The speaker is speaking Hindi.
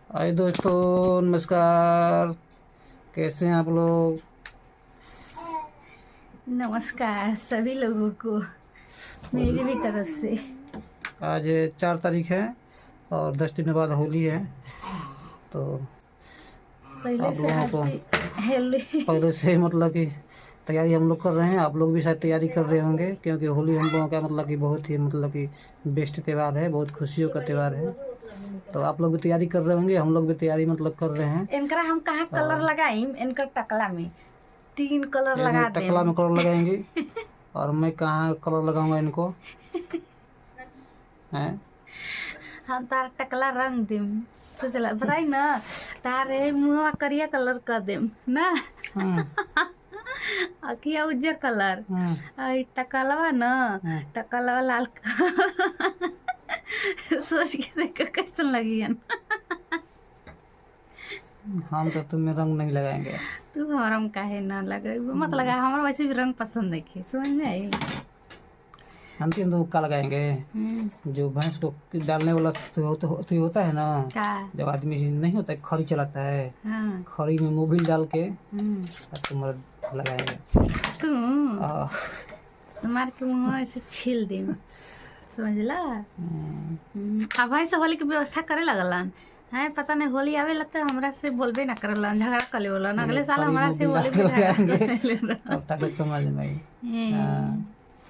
हाय दोस्तों, नमस्कार। कैसे हैं आप लोग? नमस्कार सभी लोगों को मेरी भी तरफ से। आज 4 तारीख है और 10 दिन बाद होली है, तो पहले आप से लोगों को हैप्पी होली। पहले से मतलब कि तैयारी हम लोग कर रहे हैं। आप लोग भी शायद तैयारी कर रहे होंगे, क्योंकि होली हम लोगों का मतलब कि बहुत ही मतलब कि बेस्ट त्यौहार है, बहुत खुशियों का त्यौहार है। तो आप लोग भी तैयारी कर रहे होंगे, हम लोग भी तैयारी मतलब कर रहे हैं। इनका हम कहाँ कलर लगाई, इनका टकला में 3 कलर लगा दे। टकला में कलर लगाएंगे और मैं कहाँ कलर लगाऊंगा इनको हैं? हम तार टकला रंग देम। सोचला बताई ना, तारे मुँह करिया कलर कर देम ना। अखिया उज्जर कलर, टकलवा ना, टकलवा लाल। सोच के देखो कैसन लगी है। हम तो तुम्हें रंग नहीं लगाएंगे। तू हमारा काहे ना लगे, मत लगा, हमारा वैसे भी रंग पसंद है, समझ में आई। हम तीन तो का लगाएंगे। जो भैंस को डालने वाला तो होता है ना, जब आदमी नहीं होता है, खड़ी चलाता है, खड़ी में मोबिल डाल के तुम लगाएंगे। तू तुम्हारे के मुँह ऐसे छील दे, समझला। अब भाई से होली की व्यवस्था करे लगलन है, पता नहीं होली आवे लगता हमरा से बोलबे ना करलन, झगड़ा कर ले बोलन अगले साल हमरा से होली में तब तक समझ नहीं।